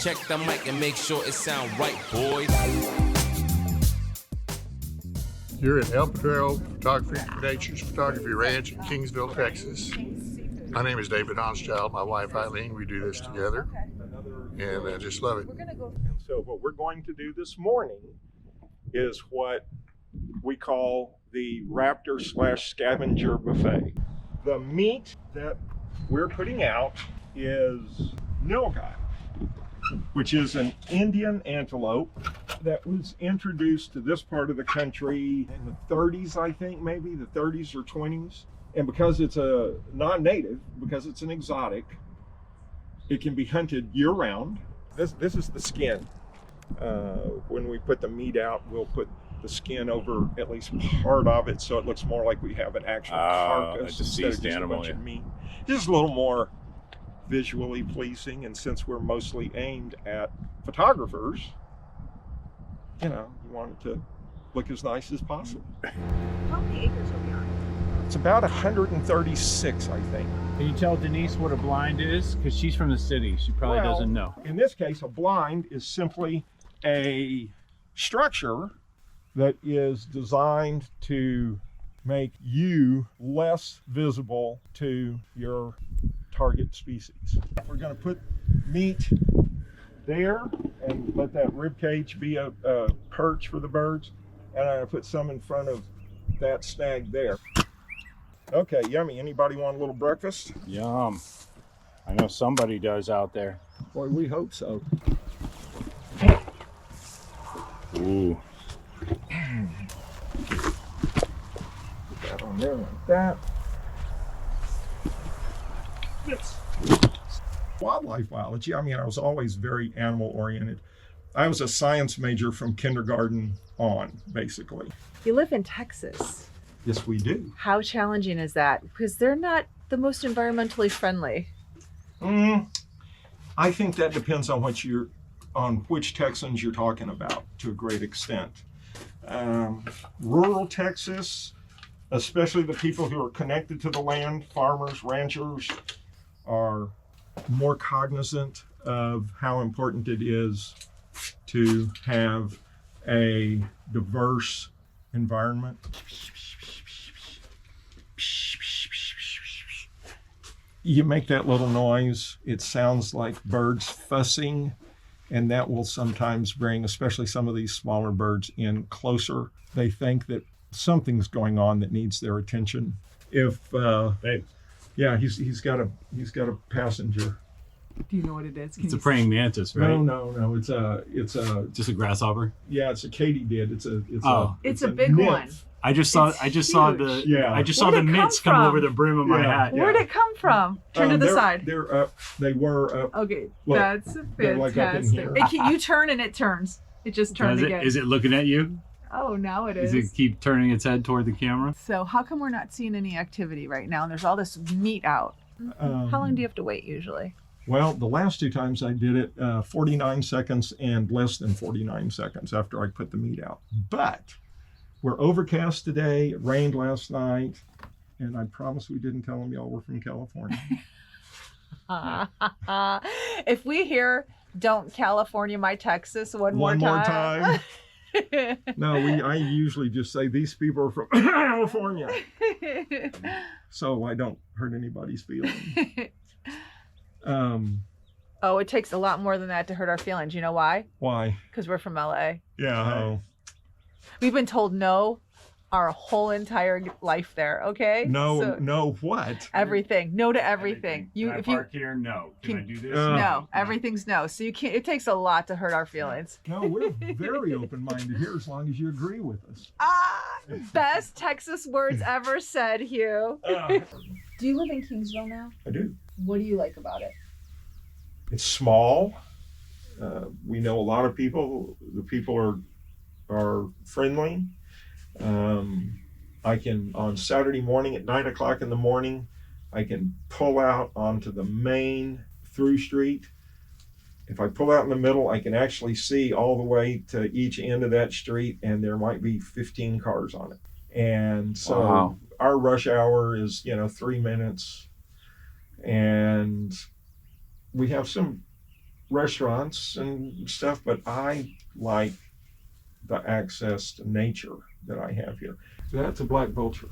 Check the mic and make sure it sound right, boys. You're at El Potrero Nature's Photography Ranch in Kingsville, Texas. My name is David Haunschild. My wife Eileen, we do this together, and I just love it. And so what we're going to do this morning is what we call the Raptor / scavenger buffet. The meat that we're putting out is nilgai, which is an Indian antelope that was introduced to this part of the country in the 30s, I think, maybe the 30s or 20s. And because it's a non-native, because it's an exotic, it can be hunted year-round. This is the skin. When we put the meat out, we'll put the skin over at least part of it, so it looks more like we have an actual carcass instead of just a bunch of meat. Just a little more visually pleasing, and since we're mostly aimed at photographers, you know, you want it to look as nice as possible. How many acres are we on? It's about 136, I think. Can you tell Denise what a blind is? Because she's from the city. She probably doesn't know. In this case, a blind is simply a structure that is designed to make you less visible to your target species. We're going to put meat there and let that rib cage be a perch for the birds, and I'm going to put some in front of that stag there. Okay, yummy. Anybody want a little breakfast? Yum. I know somebody does out there. Boy, we hope so. Ooh. Put that on there like that. Wildlife biology, I mean, I was always very animal oriented. I was a science major from kindergarten on, basically. You live in Texas. Yes, we do. How challenging is that? Because they're not the most environmentally friendly. I think that depends on which Texans you're talking about to a great extent. Rural Texas, especially the people who are connected to the land, farmers, ranchers, are more cognizant of how important it is to have a diverse environment. You make that little noise, it sounds like birds fussing, and that will sometimes bring, especially some of these smaller birds, in closer. They think that something's going on that needs their attention. If yeah, he's got a passenger. Do you know what it is? It's a praying mantis, right? No. It's a Just a grasshopper. Yeah, it's a katydid. It's a big nymph. one. I just saw the mitts come over the brim of my hat. Where'd it come from? Turn to the side. They're up. They were up. Okay, Look, that's they're like up in fantastic. here. You turn and it turns. It just turns again. Is it looking at you? Oh, now it is. Does it keep turning its head toward the camera? So how come we're not seeing any activity right now? And there's all this meat out. How long do you have to wait usually? Well, the last two times I did it 49 seconds and less than 49 seconds after I put the meat out. But we're overcast today. It rained last night. And I promise we didn't tell them y'all were from California. If we hear "Don't California my Texas" one more time. No, I usually just say these people are from California. So I don't hurt anybody's feelings. Oh, it takes a lot more than that to hurt our feelings. You know why? Why? Because we're from LA. Yeah. We've been told no our whole entire life there, okay? No what? Everything. No to everything. Can I park here? No. Can I do this? No. Everything's no. So you can't. It takes a lot to hurt our feelings. No, we're very open-minded here as long as you agree with us. Best Texas words ever said, Hugh. Do you live in Kingsville now? I do. What do you like about it? It's small. We know a lot of people. The people are friendly. I can, on Saturday morning at 9 o'clock in the morning, I can pull out onto the main through street. If I pull out in the middle, I can actually see all the way to each end of that street, and there might be 15 cars on it. And so our rush hour is, 3 minutes. And we have some restaurants and stuff, but I like the access to nature that I have here. That's a black vulture.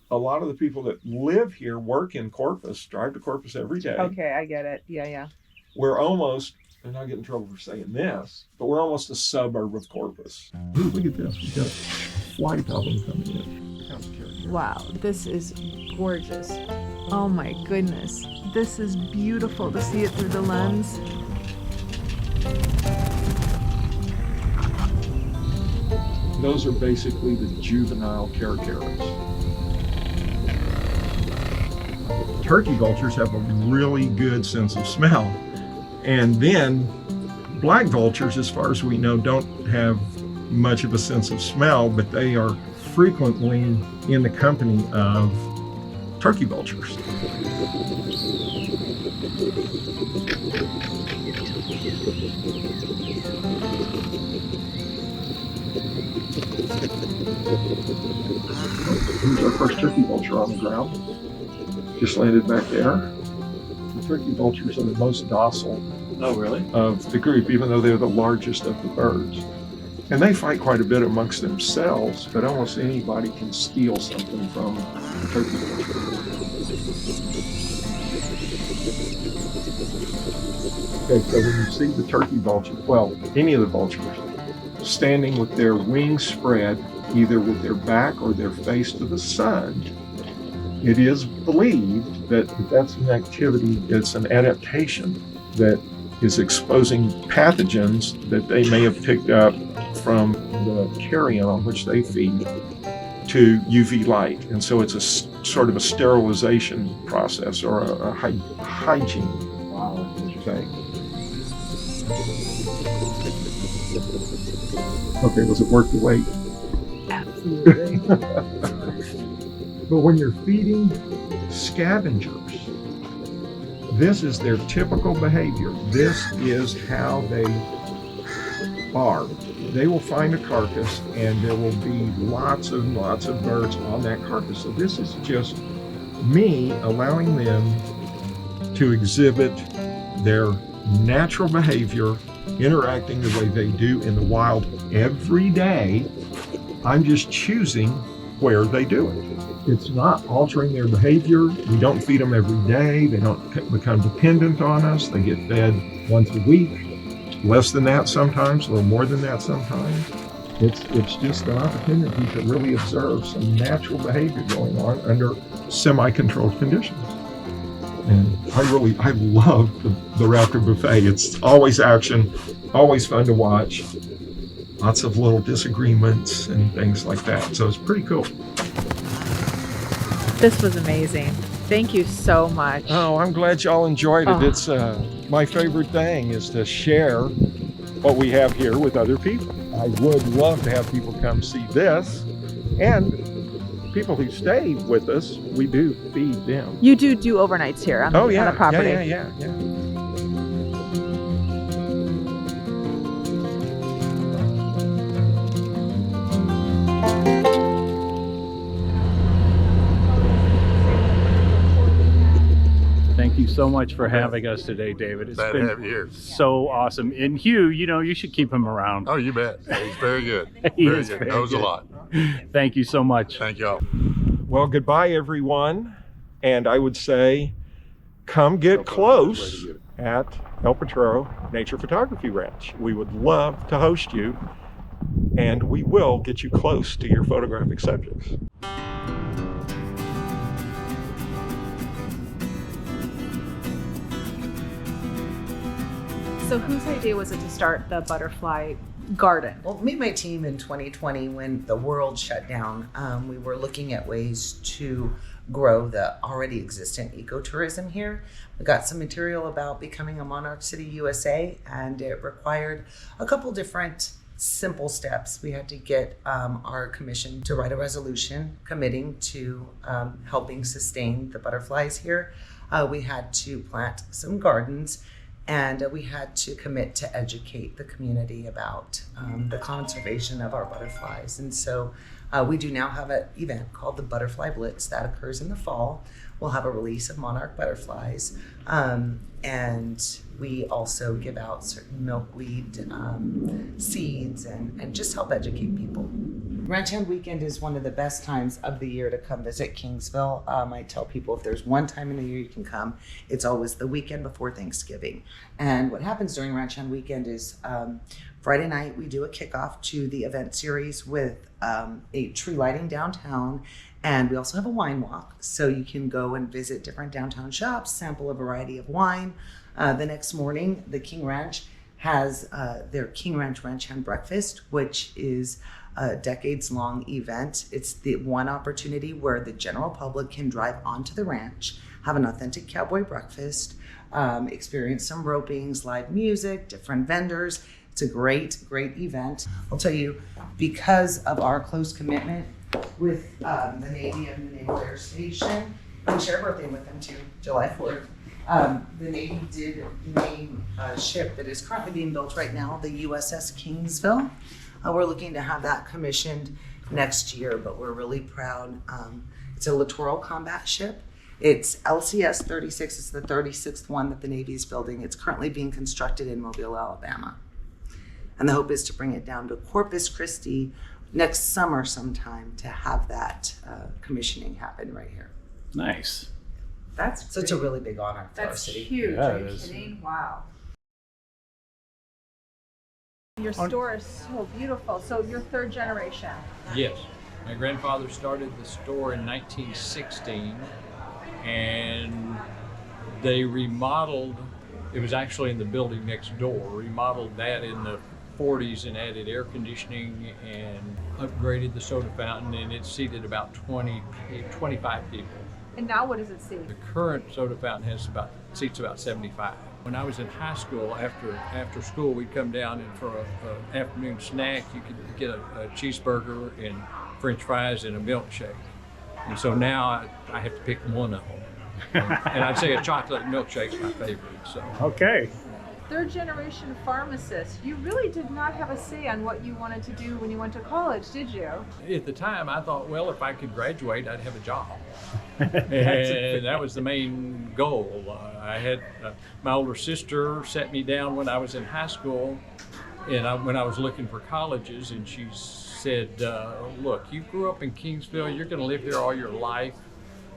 A lot of the people that live here work in Corpus, drive to Corpus every day. Okay, I get it. Yeah. We're almost, and I'll get in trouble for saying this, but we're almost a suburb of Corpus. Ooh, look at this. We've got a flight of them coming in. Wow, this is gorgeous. Oh my goodness. This is beautiful to see it through the lens. Those are basically the juvenile caracaras. Turkey vultures have a really good sense of smell. And then black vultures, as far as we know, don't have much of a sense of smell, but they are frequently in the company of turkey vultures. Here's our first turkey vulture on the ground. Just landed back there. The turkey vultures are the most docile of the group, even though they're the largest of the birds. And they fight quite a bit amongst themselves, but almost anybody can steal something from the turkey vulture. Okay, so when you see the turkey vulture, well, any of the vultures, standing with their wings spread, either with their back or their face to the sun, it is believed that that's an activity, it's an adaptation that is exposing pathogens that they may have picked up from the carrion on which they feed to UV light. And so it's a sort of a sterilization process or a hygiene thing. Okay, was it worth the wait? Absolutely. But when you're feeding scavengers, this is their typical behavior. This is how they are. They will find a carcass and there will be lots and lots of birds on that carcass. So this is just me allowing them to exhibit their natural behavior, interacting the way they do in the wild every day. I'm just choosing where they do it. It's not altering their behavior. We don't feed them every day. They don't become dependent on us. They get fed once a week, less than that sometimes, a little more than that sometimes. It's just an opportunity to really observe some natural behavior going on under semi-controlled conditions. And I love the Raptor buffet. It's always action, always fun to watch. Lots of little disagreements and things like that. So it's pretty cool. This was amazing. Thank you so much. Oh, I'm glad y'all enjoyed it. It's my favorite thing is to share what we have here with other people. I would love to have people come see this, and people who stay with us, we do feed them. You do overnights here on the property. Yeah. Thank you so much for having us today, David. It's Glad been to have you here. so awesome. And Hugh, you should keep him around. Oh, you bet. He's very good. He Very is good. very Knows good. a lot. Thank you so much. Thank y'all. Well, goodbye, everyone. And I would say, come get close at El Potrero Nature Photography Ranch. We would love to host you, and we will get you close to your photographic subjects. So whose idea was it to start the butterfly garden? Well, me and my team in 2020, when the world shut down, we were looking at ways to grow the already existent ecotourism here. We got some material about becoming a Monarch City, USA, and it required a couple different simple steps. We had to get our commission to write a resolution committing to helping sustain the butterflies here. We had to plant some gardens, and we had to commit to educate the community about the conservation of our butterflies. And so We do now have an event called the Butterfly Blitz that occurs in the fall. We'll have a release of monarch butterflies. And we also give out certain milkweed seeds and just help educate people. Ranch Hand Weekend is one of the best times of the year to come visit Kingsville. I tell people if there's one time in the year you can come, it's always the weekend before Thanksgiving. And what happens during Ranch Hand Weekend is Friday night we do a kickoff to the event series with a tree lighting downtown, and we also have a wine walk. So you can go and visit different downtown shops, sample a variety of wine. The next morning, the King Ranch has their King Ranch Ranch Hand Breakfast, which is a decades-long event. It's the one opportunity where the general public can drive onto the ranch, have an authentic cowboy breakfast, experience some ropings, live music, different vendors. It's a great, great event. I'll tell you, because of our close commitment with the Navy and the Naval Air Station, we share a birthday with them too, July 4th. The Navy did name a ship that is currently being built right now, the USS Kingsville. We're looking to have that commissioned next year, but we're really proud. It's a littoral combat ship. It's LCS 36. It's the 36th one that the Navy is building. It's currently being constructed in Mobile, Alabama. And the hope is to bring it down to Corpus Christi next summer sometime to have that commissioning happen right here. Nice. That's So it's a really big honor for our That's city. huge. Yeah, Are it you is. kidding? Wow. Your store is so beautiful. So you're third generation. Yes. My grandfather started the store in 1916, and they remodeled, it was actually in the building next door, remodeled that in the 40s and added air conditioning and upgraded the soda fountain, and it seated about 25 people. And now what does it see? The current soda fountain seats about 75. When I was in high school, after school, we'd come down, and for an afternoon snack, you could get a cheeseburger and French fries and a milkshake. And so now I have to pick one of them. And I'd say a chocolate milkshake's my favorite. So. Okay. Third generation pharmacist. You really did not have a say on what you wanted to do when you went to college, did you? At the time, I thought, well, if I could graduate, I'd have a job. And that was the main goal. I had my older sister sat me down when I was in high school, and when I was looking for colleges, and she said, look, you grew up in Kingsville, you're going to live here all your life.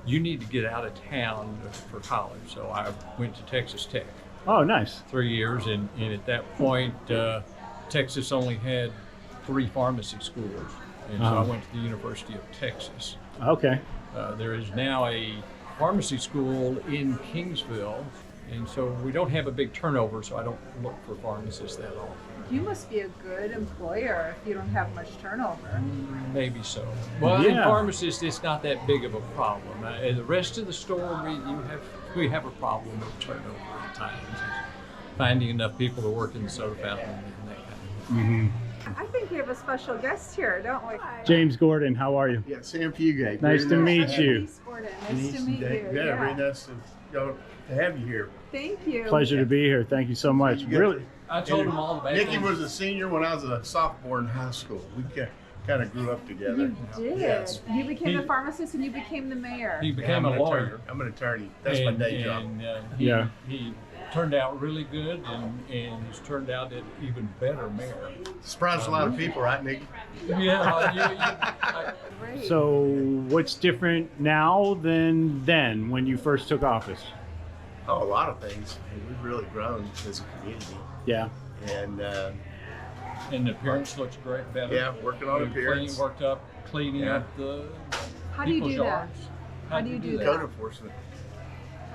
You need to get out of town for college. So I went to Texas Tech. Oh, nice. 3 years, and at that point, Texas only had 3 pharmacy schools, and so I went to the University of Texas. Okay. There is now a pharmacy school in Kingsville, and so we don't have a big turnover, so I don't look for pharmacists that often. You must be a good employer if you don't have much turnover. Maybe so. Well, Yeah. in pharmacists, it's not that big of a problem. The rest of the store, we have a problem with turnover at times. Finding enough people to work in the soda fountain and that kind of thing. I think we have a special guest here, don't we? James Gordon, how are you? Yeah, Sam Fugate. Nice to meet you. Denise Gordon. Nice to meet you. Yeah, very nice to have you here. Thank you. Pleasure to be here. Thank you so much. You got Really? I told them all the bad Nikki things. was a senior when I was a sophomore in high school. We kind of grew up together. You did. Yes. You became the pharmacist and you became the mayor. He became I'm a an lawyer. attorney. I'm an attorney. That's my day job. And he turned out really good, and he's turned out an even better mayor. Surprised a lot of people, right, Nikki? Yeah, Great. So, what's different now than then when you first took office? Oh, a lot of things. We've really grown as a community. Yeah. And and the appearance looks great, better. yeah, working on appearance. Cleaning Yeah. up the How do you people's do that? yards. How do you do that? Code enforcement.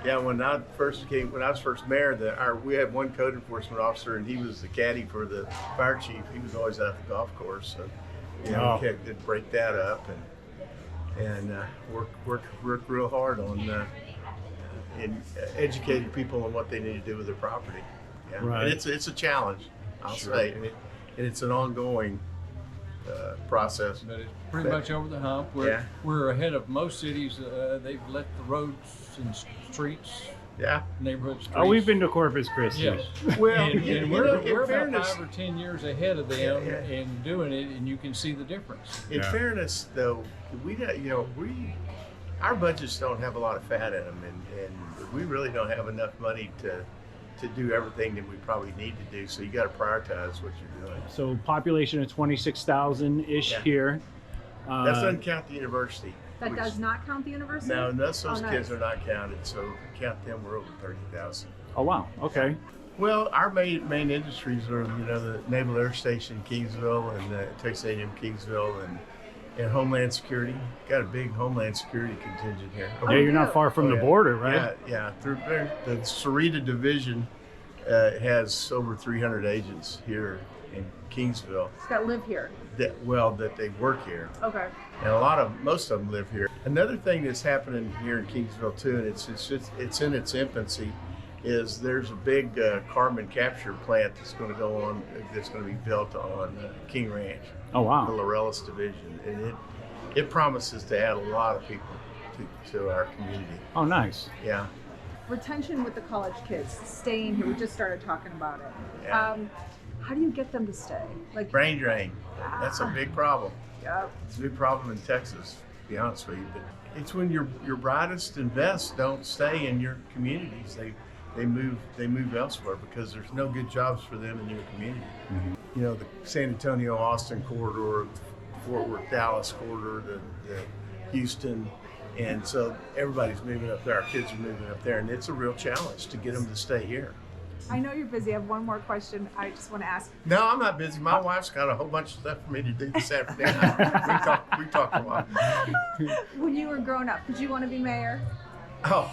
Yeah, when I was first mayor, we had one code enforcement officer, and he was the caddy for the fire chief. He was always out at the golf course, so we had to break that up and work real hard on educating people on what they need to do with their property. Yeah, Right. and it's a challenge, I'll say, and it's an ongoing process. But it's pretty much over the hump. We're ahead of most cities. They've let the roads and streets Yeah. neighborhood streets. Oh, we've been to Corpus Christi. Yes. Well, And we're about fairness, 5 or 10 years ahead of them Yeah. in doing it, and you can see the difference. in fairness, though, our budgets don't have a lot of fat in them, and we really don't have enough money to do everything that we probably need to do. So you got to prioritize what you're doing. So population of 26,000-ish Yeah. here. That doesn't count the university. That does not count the university? No, those Oh, kids nice. are not counted. So if you count them, we're over 30,000. Oh, wow. Okay. Well, our main industries are, the Naval Air Station Kingsville and the Texas A&M Kingsville and Homeland Security. Got a big Homeland Security contingent here. Yeah, you're not far from the border, right? Yeah. Through there, the Sarita Division has over 300 agents here in Kingsville That live here. that they work here. Okay. And most of them live here. Another thing that's happening here in Kingsville too, and it's in its infancy, is there's a big carbon capture plant that's going to be built on King Ranch. Oh, wow. The Laurellis Division, and it promises to add a lot of people to our community. Oh, nice. Yeah. Retention with the college kids, staying here. We just started talking about it. Yeah. How do you get them to stay? Like, Brain drain. That's a big problem. yeah. It's a big problem in Texas, to be honest with you. But it's when your brightest and best don't stay in your communities. They move elsewhere because there's no good jobs for them in your community. Mm-hmm. The San Antonio Austin corridor, Fort Worth Dallas corridor, the Houston, and so everybody's moving up there. Our kids are moving up there, and it's a real challenge to get them to stay here. I know you're busy. I have one more question I just want to ask. No, I'm not busy. My wife's got a whole bunch of stuff for me to do this afternoon. we talk a lot. When you were growing up, did you want to be mayor? Oh,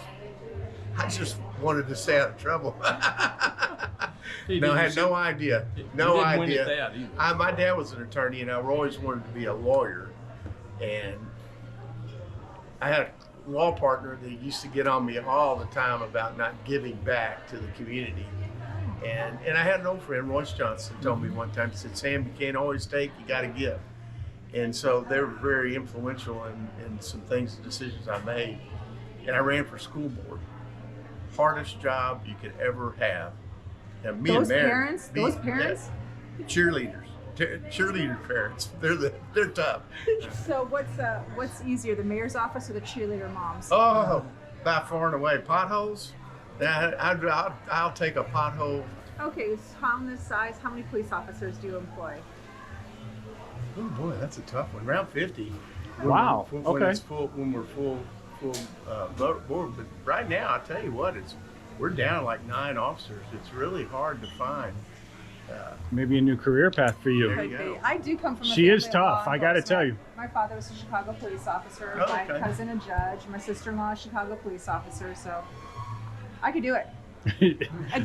I just wanted to stay out of trouble. No, I had no idea. No idea. My dad was an attorney, and I always wanted to be a lawyer. And I had a law partner that used to get on me all the time about not giving back to the community. And I had an old friend, Royce Johnson, told me one time, he said, Sam, you can't always take, you got to give. And so they were very influential in some things, decisions I made. And I ran for school board. Hardest job you could ever have. Now, Those parents? Cheerleaders. Cheerleader parents. They're tough. So what's easier, the mayor's office or the cheerleader moms? Oh, by far and away. Potholes? I'll take a pothole. Okay, so how this size, how many police officers do you employ? Oh boy, that's a tough one. Around 50. Wow. When it's full, when we're full board. But right now, I tell you what, we're down like 9 officers. It's really hard to find. Maybe a new career path for you. There you go. I do come from a She is family of tough, law I gotta tell you. My father was a Chicago police officer, Oh, my okay. cousin a judge, my sister-in-law a Chicago police officer, so I could do it.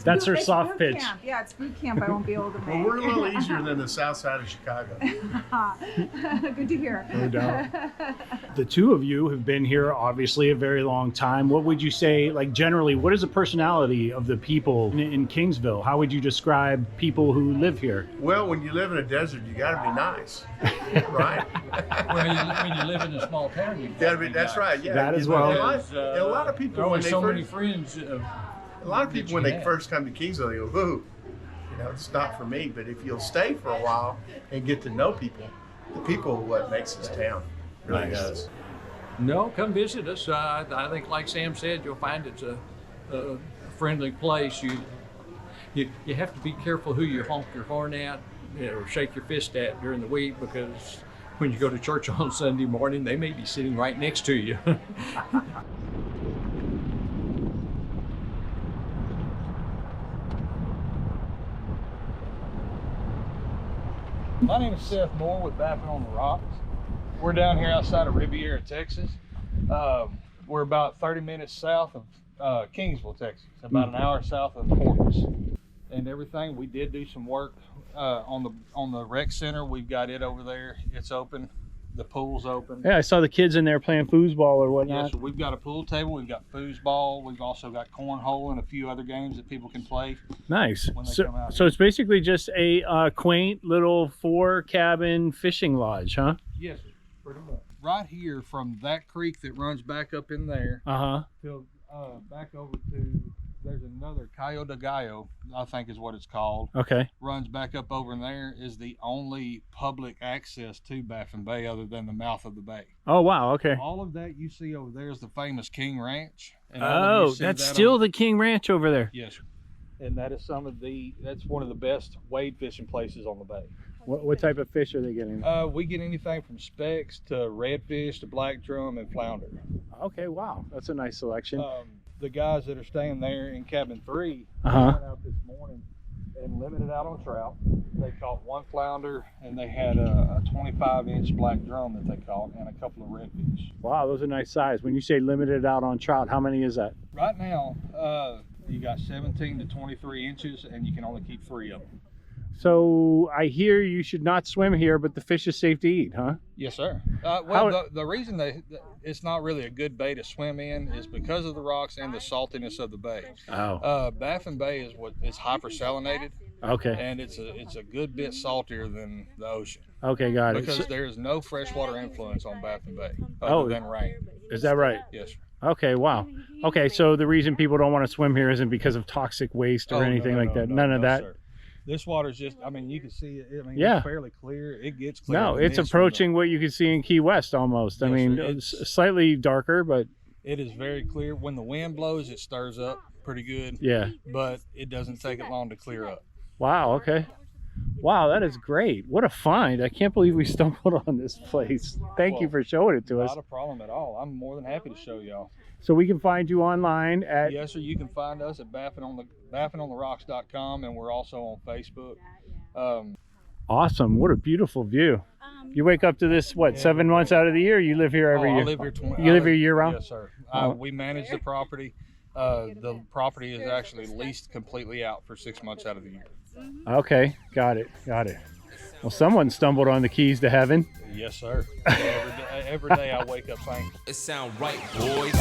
That's her It's soft boot pitch. Camp. Yeah, it's boot camp. I won't be able to make. Well, we're a little easier than the south side of Chicago. Good to hear. No doubt. The two of you have been here obviously a very long time. What would you say, like generally, what is the personality of the people in Kingsville? How would you describe people who live here? Well, when you live in a desert, you got to be nice, right? When you live in a small town, you Gotta be. That's right. Yeah. That as You know, well. a lot of people There are when only they so first, many friends. a lot of that people you when they have. first come to Kingsville, they go, "Whoo, it's not for me." But if you'll stay for a while and get to know people, the people are what makes this town. Really Nice. does. No, come visit us. I think, like Sam said, you'll find it's a friendly place. You have to be careful who you honk your horn at or shake your fist at during the week, because when you go to church on Sunday morning, they may be sitting right next to you. My name is Seth Moore with Baffin on the Rocks. We're down here outside of Riviera, Texas. We're about 30 minutes south of Kingsville, Texas, about an hour south of Corpus. And everything, we did do some work on the rec center. We've got it over there. It's open. The pool's open. Yeah, I saw the kids in there playing foosball or Yeah, whatnot. so we've got a pool table, we've got foosball, we've also got cornhole and a few other games that people can play. Nice. When they So, come out so it's basically just a quaint little 4-cabin fishing lodge, huh? Yes, pretty much. Right here from that creek that runs back up in there Uh-huh. till back over to, there's another Cayo de Gallo, I think is what it's called. Okay. Runs back up over in there, is the only public access to Baffin Bay other than the mouth of the bay. Oh, wow. Okay. All of that you see over there is the famous King Ranch. And all of you see that's that still on- the King Ranch over there. Yes. And that is that's one of the best wade fishing places on the bay. What type of fish are they getting? We get anything from specks to redfish to black drum and flounder. Okay, wow. That's a nice selection. The guys that are staying there in cabin 3 Uh-huh. went out this morning and limited out on trout. They caught 1 flounder and they had a 25-inch black drum that they caught and a couple of redfish. Wow, those are nice size. When you say limited out on trout, how many is that? Right now, you got 17 to 23 inches and you can only keep 3 of them. So I hear you should not swim here, but the fish is safe to eat, huh? Yes, sir. The reason it's not really a good bay to swim in is because of the rocks and the saltiness of the bay. Oh. Baffin Bay is hypersalinated. Okay. And it's a good bit saltier than the ocean. Okay, got it. Because there is no freshwater influence on Baffin Bay other than rain. Is that right? Yes, sir. Okay, wow. Okay, so the reason people don't want to swim here isn't because of toxic waste or anything like that? None of that? Sir. This water's just, I mean, you can see it. I mean, Yeah. it's fairly clear. It gets clear. No, it's approaching what you can see in Key West almost. I Yes, mean, sir. it's slightly darker, but It is very clear. When the wind blows, it stirs up pretty good. yeah. But it doesn't take it long to clear up. Wow, okay. Wow, that is great. What a find. I can't believe we stumbled on this place. Thank you for showing it to us. Not a problem at all. I'm more than happy to show y'all. So we can find you online at... Yes, sir. You can find us at baffinontheRocks.com, and we're also on Facebook. Awesome. What a beautiful view. You wake up to this, what, 7 months out of the year? You live here every year? I live here 20. You live here year round? Yes, sir. Oh. We manage the property. The property is actually leased completely out for 6 months out of the year. Okay, got it, got it. Well, someone stumbled on the keys to heaven. Yes, sir. Every day I wake up thankful. It sound right, boys.